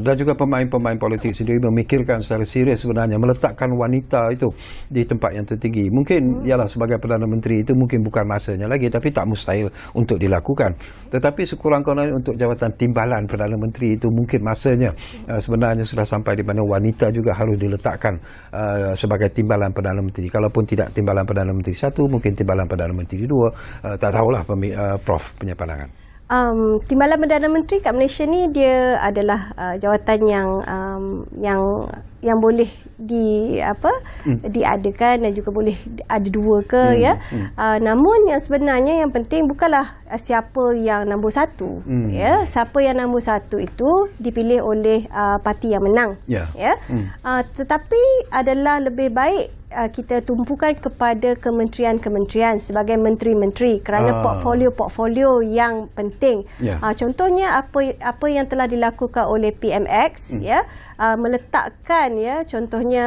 dan juga pemain-pemain politik sendiri memikirkan secara serius sebenarnya meletakkan wanita itu di tempat yang tertinggi. Mungkin ialah sebagai Perdana Menteri itu mungkin bukan masanya lagi, tapi tak mustahil untuk dilakukan. Tetapi sekurang-kurangnya untuk jawatan timbalan Perdana Menteri itu mungkin masanya sebenarnya sudah sampai di mana wanita juga harus diletakkan sebagai timbalan Perdana Menteri. Kalaupun tidak timbalan Perdana Menteri 1, mungkin timbalan Perdana Menteri 2. Tak tahulah Prof punya pandangan. Timbalan Perdana Menteri kat Malaysia ni dia adalah jawatan yang boleh diadakan dan juga boleh ada 2 ke namun yang sebenarnya yang penting bukanlah siapa yang nombor 1 siapa yang nombor 1 itu dipilih oleh parti yang menang tetapi adalah lebih baik kita tumpukan kepada kementerian-kementerian sebagai menteri-menteri kerana portfolio yang penting. Contohnya apa yang telah dilakukan oleh PMX meletakkan contohnya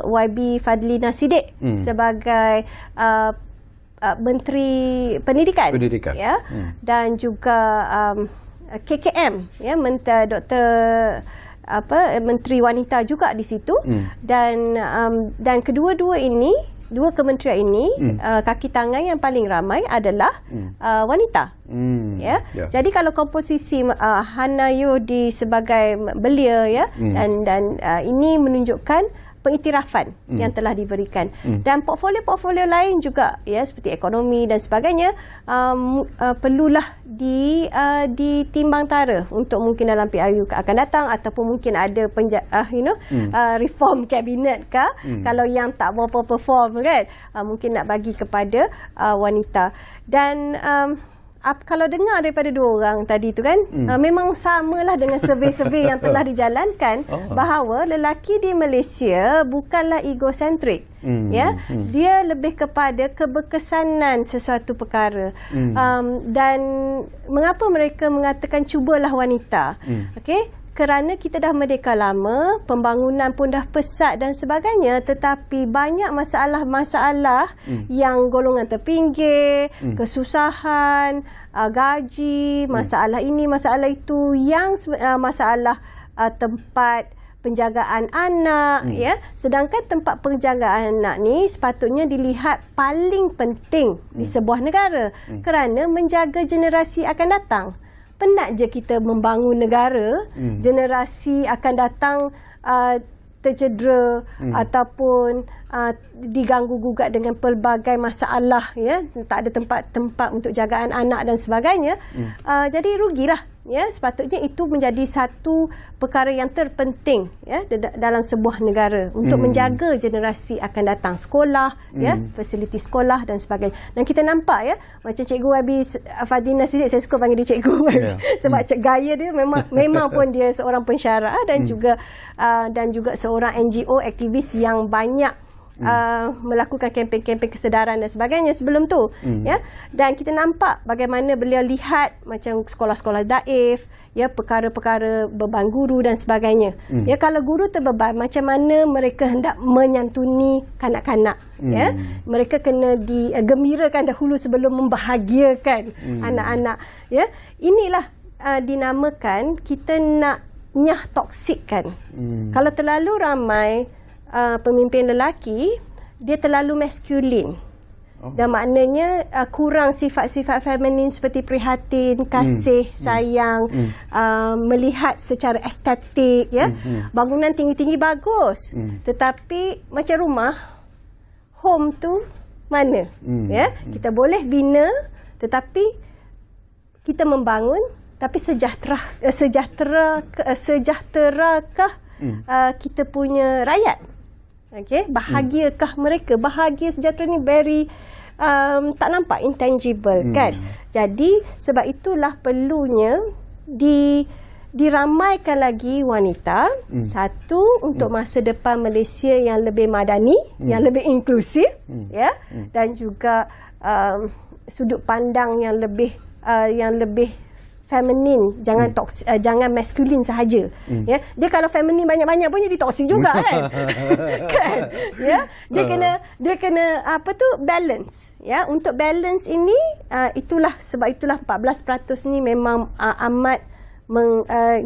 YB Fadlina Siddiq sebagai Menteri Pendidikan. Dan juga KKM Dr. Menteri Wanita juga di situ dan kedua-dua ini, 2 kementerian ini kaki tangan yang paling ramai adalah wanita. Jadi kalau komposisi Hana Yodi sebagai belia dan ini menunjukkan pengiktirafan yang telah diberikan dan portfolio-portfolio lain juga seperti ekonomi dan sebagainya perlulah ditimbang tara untuk mungkin dalam PRU akan datang ataupun mungkin ada reform kabinet kalau yang tak berapa perform kan mungkin nak bagi kepada wanita dan kalau dengar daripada 2 orang tadi tu kan memang samalah dengan survey-survey yang telah dijalankan bahawa lelaki di Malaysia bukanlah egosentrik dia lebih kepada keberkesanan sesuatu perkara dan mengapa mereka mengatakan cubalah wanita kerana kita dah merdeka lama, pembangunan pun dah pesat dan sebagainya, tetapi banyak masalah-masalah yang golongan terpinggir, kesusahan, gaji, masalah ini, masalah itu, yang masalah tempat penjagaan anak sedangkan tempat penjagaan anak ni sepatutnya dilihat paling penting di sebuah negara kerana menjaga generasi akan datang. Penat je kita membangun negara, generasi akan datang tercedera ataupun diganggu-gugat dengan pelbagai masalah tak ada tempat-tempat untuk jagaan anak dan sebagainya. Jadi rugilah ya, sepatutnya itu menjadi satu perkara yang terpenting ya dalam sebuah negara untuk menjaga generasi akan datang, sekolah ya, fasiliti sekolah dan sebagainya. Dan kita nampak ya, macam Cikgu Wabi Fadina Siddiq, saya suka panggil dia Cikgu Wabi sebab gaya dia memang pun dia seorang pensyarah dan juga seorang NGO aktivis yang banyak melakukan kempen-kempen kesedaran dan sebagainya sebelum tu ya. Dan kita nampak bagaimana beliau lihat macam sekolah-sekolah daif ya, perkara-perkara beban guru dan sebagainya. Ya, kalau guru terbeban, macam mana mereka hendak menyantuni kanak-kanak ya. Mereka kena digembirakan dahulu sebelum membahagiakan anak-anak ya. Inilah dinamakan kita nak nyah toksik kan. Kalau terlalu ramai pemimpin lelaki, dia terlalu maskulin. Dan maknanya kurang sifat-sifat feminin seperti prihatin, kasih, sayang, melihat secara estetik ya. Bangunan tinggi-tinggi bagus, tetapi macam rumah, home tu mana? Ya, kita boleh bina, tetapi kita membangun, tapi sejahterakah kita punya rakyat? Okey, bahagiakah mereka? Bahagia sejahtera ni very tak nampak, intangible kan. Jadi sebab itulah perlunya diramaikan lagi wanita. Satu, untuk masa depan Malaysia yang lebih madani, yang lebih inklusif ya, dan juga sudut pandang yang lebih feminin, jangan maskulin sahaja. Ya, dia kalau feminin banyak-banyak pun jadi toksik juga kan. Kan? Ya, dia kena apa tu, balance. Ya, untuk balance ini sebab itulah 14% ni memang amat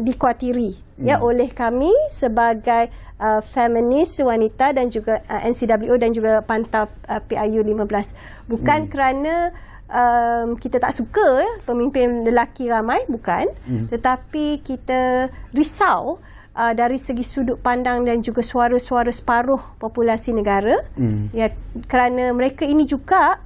dikhawatiri ya oleh kami sebagai feminis wanita dan juga NCWO dan juga Pantau PIU 15. Bukan kerana kita tak suka pemimpin lelaki ramai, bukan, tetapi kita risau dari segi sudut pandang dan juga suara-suara separuh populasi negara ya, kerana mereka ini juga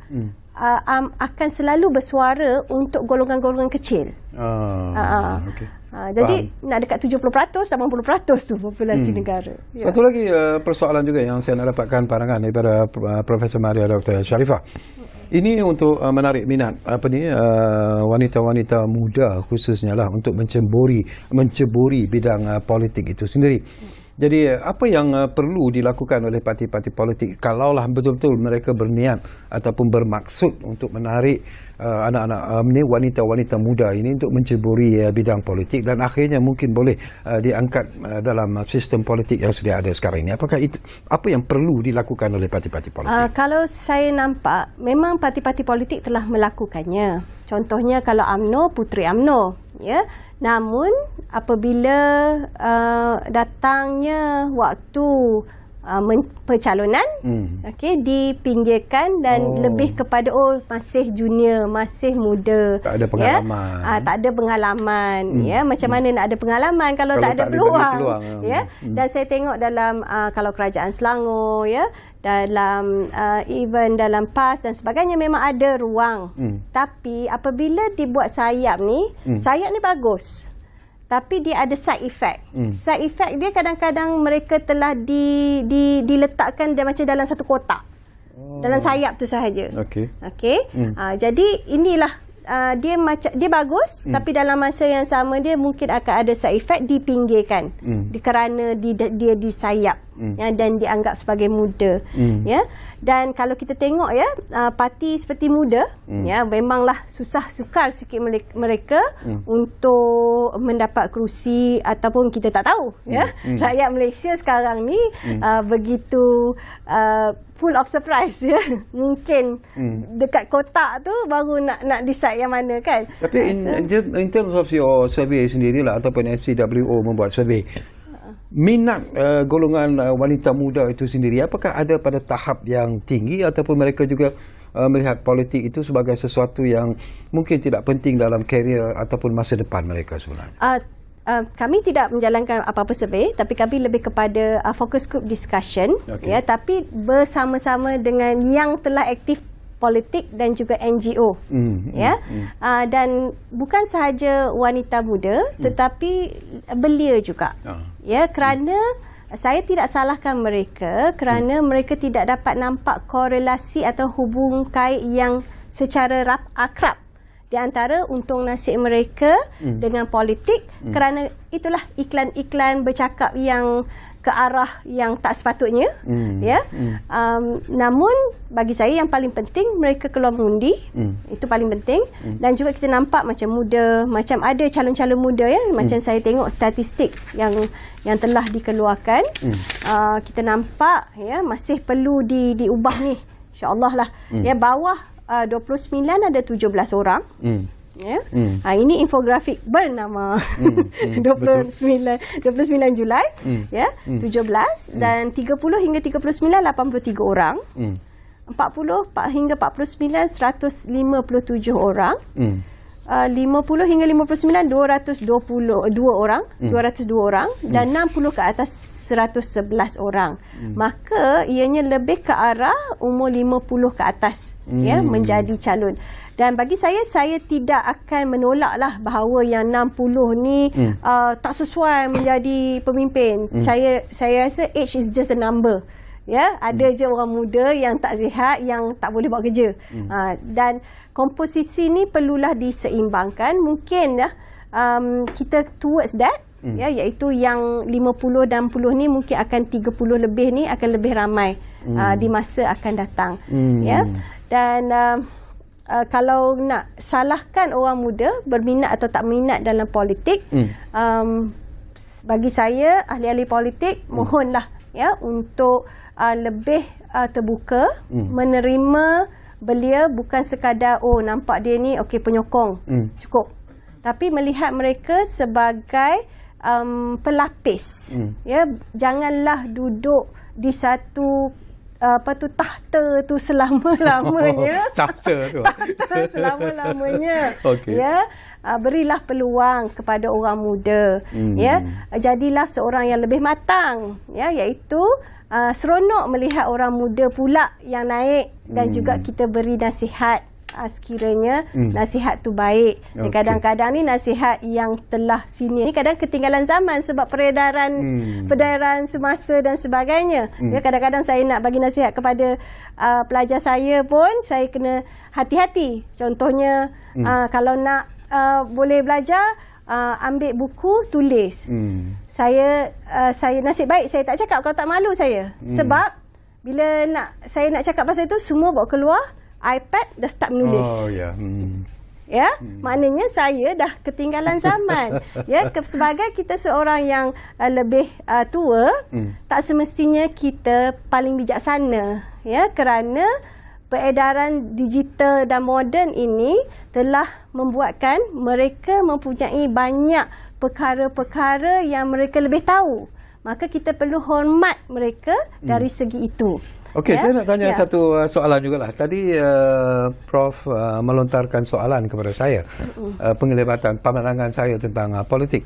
akan selalu bersuara untuk golongan-golongan kecil. Okay. Jadi nak dekat 70%, 80% tu populasi negara. Ya. Satu lagi persoalan juga yang saya nak dapatkan pandangan daripada Profesor Maria Dr. Sharifah. Ini untuk menarik minat wanita-wanita muda khususnya lah untuk menceburi bidang politik itu sendiri. Jadi apa yang perlu dilakukan oleh parti-parti politik kalaulah betul-betul mereka berniat ataupun bermaksud untuk menarik anak-anak wanita-wanita muda ini untuk menceburi bidang politik dan akhirnya mungkin boleh diangkat dalam sistem politik yang sedia ada sekarang ini. Apakah itu apa yang perlu dilakukan oleh parti-parti politik? Kalau saya nampak memang parti-parti politik telah melakukannya. Contohnya kalau UMNO, Puteri UMNO ya. Namun apabila datangnya waktu pencalonan dipinggirkan dan lebih kepada masih junior, masih muda, tak ada pengalaman ya? Tak ada pengalaman ya, macam mana nak ada pengalaman kalau tak ada peluang ya. Dan saya tengok dalam kalau Kerajaan Selangor ya, dalam even dalam PAS dan sebagainya memang ada ruang. Tapi apabila dibuat sayap ni bagus, tapi dia ada side effect. Side effect dia kadang-kadang mereka telah diletakkan dia macam dalam satu kotak. Dalam sayap tu sahaja. Okey. Jadi inilah dia bagus, tapi dalam masa yang sama dia mungkin akan ada side effect, dipinggirkan kerana dia disayap ya, dan dianggap sebagai muda ya. Dan kalau kita tengok ya, parti seperti muda ya, memanglah susah sukar sikit mereka untuk mendapat kerusi, ataupun kita tak tahu ya. Rakyat Malaysia sekarang ni begitu full of surprise ya. Mungkin dekat kotak tu baru nak decide yang mana kan. Tapi in terms of your survey sendirilah ataupun NCWO membuat survey, minat golongan wanita muda itu sendiri apakah ada pada tahap yang tinggi ataupun mereka juga melihat politik itu sebagai sesuatu yang mungkin tidak penting dalam karier ataupun masa depan mereka sebenarnya? Kami tidak menjalankan apa-apa survey, tapi kami lebih kepada focus group discussion ya, tapi bersama-sama dengan yang telah aktif politik dan juga NGO. Dan bukan sahaja wanita muda tetapi belia juga. Ya, kerana saya tidak salahkan mereka kerana mereka tidak dapat nampak korelasi atau hubung kait yang secara akrab di antara untung nasib mereka dengan politik, kerana itulah iklan-iklan bercakap yang ke arah yang tak sepatutnya. Namun bagi saya yang paling penting mereka keluar mengundi, itu paling penting. Dan juga kita nampak macam muda, macam ada calon-calon muda macam saya tengok statistik yang telah dikeluarkan, kita nampak masih perlu diubah ni, insya-Allah lah. Bawah 29 ada 17 orang. Ini infografik bernama 29 Julai 17 dan 30 hingga 39 83 orang. 40 hingga 49 157 orang. 50 hingga 59 202 orang dan 60 ke atas 111 orang. Maka ianya lebih ke arah umur 50 ke atas menjadi calon. Dan bagi saya tidak akan menolaklah bahawa yang 60 ni tak sesuai menjadi pemimpin. Saya rasa age is just a number. Ada je orang muda yang tak sihat, yang tak boleh buat kerja. Dan komposisi ni perlulah diseimbangkan. Mungkin kita towards that, iaitu yang 50 dan 60 ni mungkin akan 30 lebih ni akan lebih ramai di masa akan datang. Dan kalau nak salahkan orang muda berminat atau tak minat dalam politik, bagi saya ahli-ahli politik mohonlah untuk lebih terbuka, menerima belia bukan sekadar nampak dia ni penyokong, cukup, tapi melihat mereka sebagai pelapis. Janganlah duduk di satu tahta tu selama-lamanya. tahta selama-lamanya. Berilah peluang kepada orang muda. Jadilah seorang yang lebih matang, iaitu seronok melihat orang muda pula yang naik, dan juga kita beri nasihat sekiranya nasihat tu baik. Kadang-kadang ni nasihat yang telah sini ni kadang ketinggalan zaman sebab peredaran semasa dan sebagainya. Kadang-kadang saya nak bagi nasihat kepada pelajar saya pun saya kena hati-hati. Contohnya kalau nak boleh belajar, ambil buku, tulis. Saya nasib baik saya tak cakap kalau tak malu saya. Sebab bila saya nak cakap pasal itu, semua bawa keluar iPad, dah start menulis. Maknanya saya dah ketinggalan zaman. Sebagai kita seorang yang lebih tua, tak semestinya kita paling bijaksana. Kerana peredaran digital dan moden ini telah membuatkan mereka mempunyai banyak perkara-perkara yang mereka lebih tahu. Maka kita perlu hormat mereka dari segi itu. Okey, saya nak tanya satu soalan jugalah. Tadi Prof melontarkan soalan kepada saya, penglibatan pandangan saya tentang politik.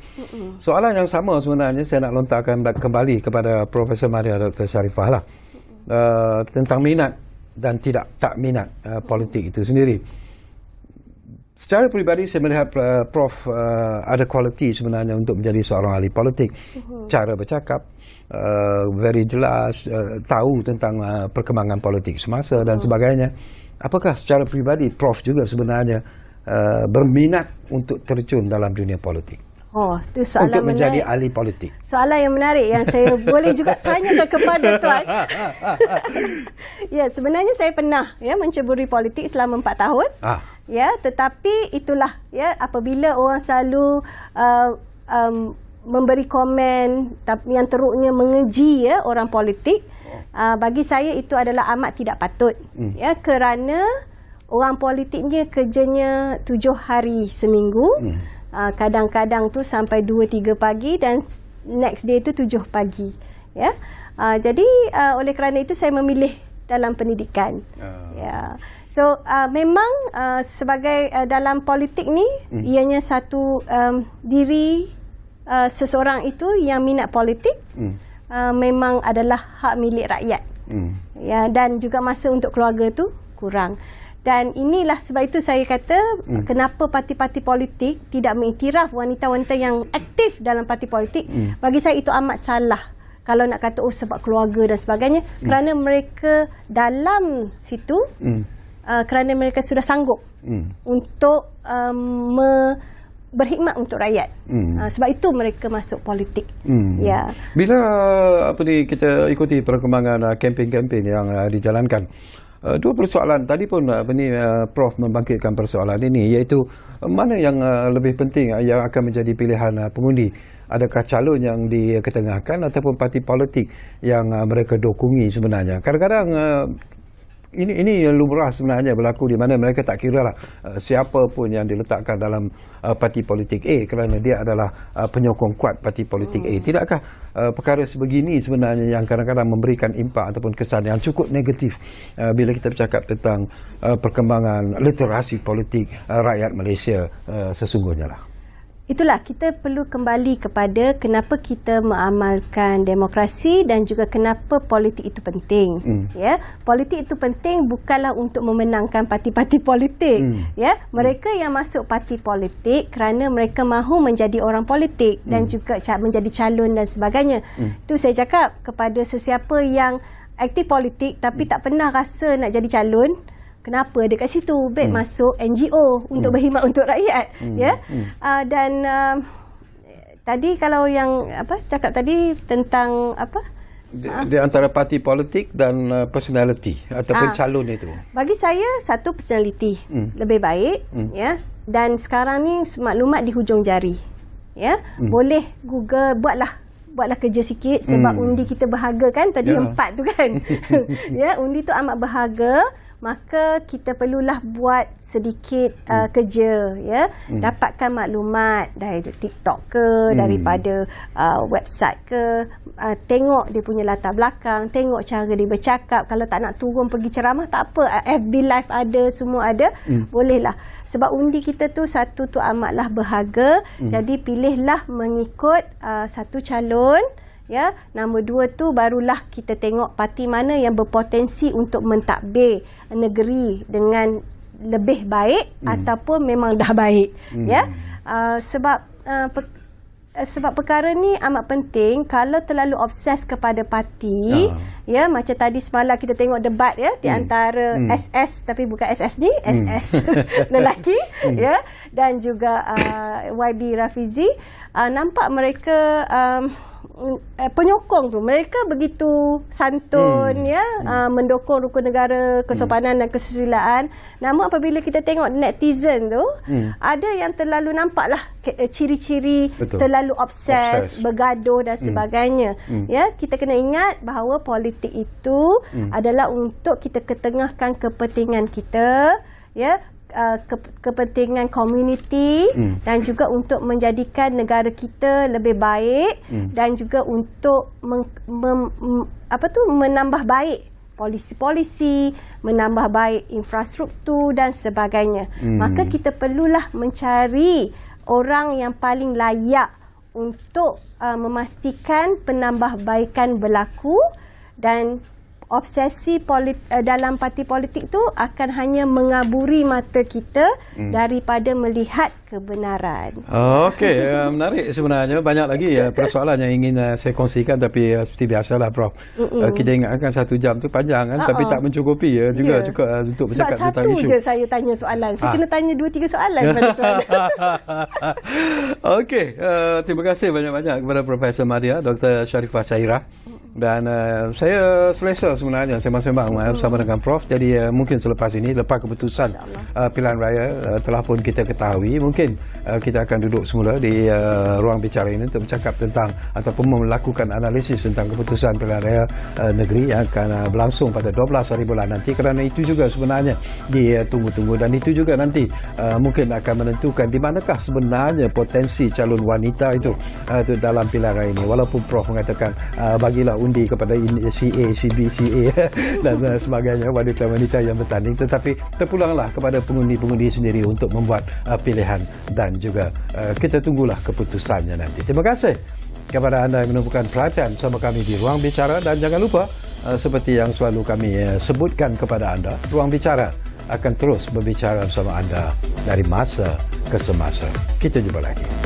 Soalan yang sama sebenarnya saya nak lontarkan kembali kepada Profesor Maria Dr. Sharifah lah, tentang minat dan tak minat politik itu sendiri. Secara peribadi saya melihat Prof ada kualiti sebenarnya untuk menjadi seorang ahli politik. Cara bercakap very jelas, tahu tentang perkembangan politik semasa dan sebagainya. Apakah secara peribadi Prof juga sebenarnya berminat untuk terjun dalam dunia politik? Itu soalan untuk menjadi ahli politik. Soalan yang menarik yang saya boleh juga tanyakan kepada tuan. Sebenarnya saya pernah menceburi politik selama 4 tahun. Tetapi itulah apabila orang selalu memberi komen yang teruknya mengeji orang politik, bagi saya itu adalah amat tidak patut. Kerana orang politiknya kerjanya 7 hari seminggu. Kadang-kadang tu sampai 2-3 pagi dan next day tu 7 pagi. Jadi oleh kerana itu saya memilih dalam pendidikan. So memang sebagai dalam politik ni ianya satu diri seseorang itu yang minat politik memang adalah hak milik rakyat. Dan juga masa untuk keluarga tu kurang. Dan inilah sebab itu saya kata kenapa parti-parti politik tidak mengiktiraf wanita-wanita yang aktif dalam parti politik. Bagi saya itu amat salah. Kalau nak kata sebab keluarga dan sebagainya, kerana mereka dalam situ, kerana mereka sudah sanggup untuk berkhidmat untuk rakyat. Sebab itu mereka masuk politik. Ya. Bila kita ikuti perkembangan kempen-kempen yang dijalankan, dua persoalan tadi pun Prof membangkitkan persoalan ini, iaitu mana yang lebih penting yang akan menjadi pilihan pengundi. Adakah calon yang diketengahkan ataupun parti politik yang mereka dokongi sebenarnya. Kadang-kadang ini lumrah sebenarnya berlaku di mana mereka tak kira lah siapa pun yang diletakkan dalam parti politik A kerana dia adalah penyokong kuat parti politik A. Tidakkah perkara sebegini sebenarnya yang kadang-kadang memberikan impak ataupun kesan yang cukup negatif bila kita bercakap tentang perkembangan literasi politik rakyat Malaysia sesungguhnya lah. Itulah, kita perlu kembali kepada kenapa kita mengamalkan demokrasi dan juga kenapa politik itu penting. Ya, politik itu penting bukanlah untuk memenangkan parti-parti politik. Ya, mereka yang masuk parti politik kerana mereka mahu menjadi orang politik dan juga menjadi calon dan sebagainya. Itu saya cakap kepada sesiapa yang aktif politik tapi tak pernah rasa nak jadi calon. Kenapa dekat situ? Baik masuk NGO untuk berkhidmat untuk rakyat. Ya. Dan tadi kalau yang cakap tadi tentang di antara parti politik dan personality ataupun calon itu. Bagi saya satu personality lebih baik, ya. Dan sekarang ni maklumat di hujung jari. Ya. Boleh Google buatlah kerja sikit sebab undi kita berharga kan tadi 4 tu kan. Ya, undi tu amat berharga. Maka kita perlulah buat sedikit kerja, ya, dapatkan maklumat dari TikTok ke, daripada website ke, tengok dia punya latar belakang, tengok cara dia bercakap. Kalau tak nak turun pergi ceramah tak apa, FB Live ada, semua ada, bolehlah. Sebab undi kita tu satu tu amatlah berharga, jadi pilihlah mengikut satu calon. Ya, nombor 2 tu barulah kita tengok parti mana yang berpotensi untuk mentadbir negeri dengan lebih baik ataupun memang dah baik. Ya, sebab perkara ni amat penting. Kalau terlalu obses kepada parti, ya, macam tadi semalam kita tengok debat, ya, di antara SS, tapi bukan SS ni, SS lelaki, ya, dan juga YB Rafizi, nampak mereka penyokong tu mereka begitu santun, ya, mendukung rukun negara, kesopanan dan kesusilaan. Namun apabila kita tengok netizen tu, ada yang terlalu nampaklah ciri-ciri terlalu obses, bergaduh dan sebagainya. Ya, kita kena ingat bahawa politik itu adalah untuk kita ketengahkan kepentingan kita, ya, kepentingan komuniti dan juga untuk menjadikan negara kita lebih baik dan juga untuk menambah baik polisi-polisi, menambah baik infrastruktur dan sebagainya. Maka kita perlulah mencari orang yang paling layak untuk memastikan penambahbaikan berlaku, dan obsesi dalam parti politik tu akan hanya mengaburi mata kita daripada melihat kebenaran. Okey, menarik sebenarnya. Banyak lagi persoalan yang ingin saya kongsikan, tapi seperti biasalah Prof. Kita ingatkan 1 jam tu panjang kan, tapi tak mencukupi juga cukup untuk bercakap tentang isu. Sebab 1 je saya tanya soalan. Saya kena tanya 2-3 soalan pada tuan. Okey, terima kasih banyak-banyak kepada Profesor Madya, Dr. Sharifah Syahirah. Dan saya selesa sebenarnya sembang-sembang bersama dengan Prof. Jadi mungkin selepas ini, lepas keputusan pilihan raya telah pun kita ketahui, mungkin kita akan duduk semula di ruang bicara ini untuk bercakap tentang ataupun melakukan analisis tentang keputusan pilihan raya negeri yang akan berlangsung pada 12 hari bulan nanti. Kerana itu juga sebenarnya ditunggu-tunggu, dan itu juga nanti mungkin akan menentukan di manakah sebenarnya potensi calon wanita itu dalam pilihan raya ini. Walaupun Prof mengatakan bagilah undi kepada CA, CB, CA dan sebagainya, wanita-wanita yang bertanding, tetapi terpulanglah kepada pengundi-pengundi sendiri untuk membuat pilihan, dan juga kita tunggulah keputusannya nanti. Terima kasih kepada anda yang menumpukan perhatian bersama kami di Ruang Bicara, dan jangan lupa seperti yang selalu kami sebutkan kepada anda, Ruang Bicara akan terus berbicara bersama anda dari masa ke semasa. Kita jumpa lagi.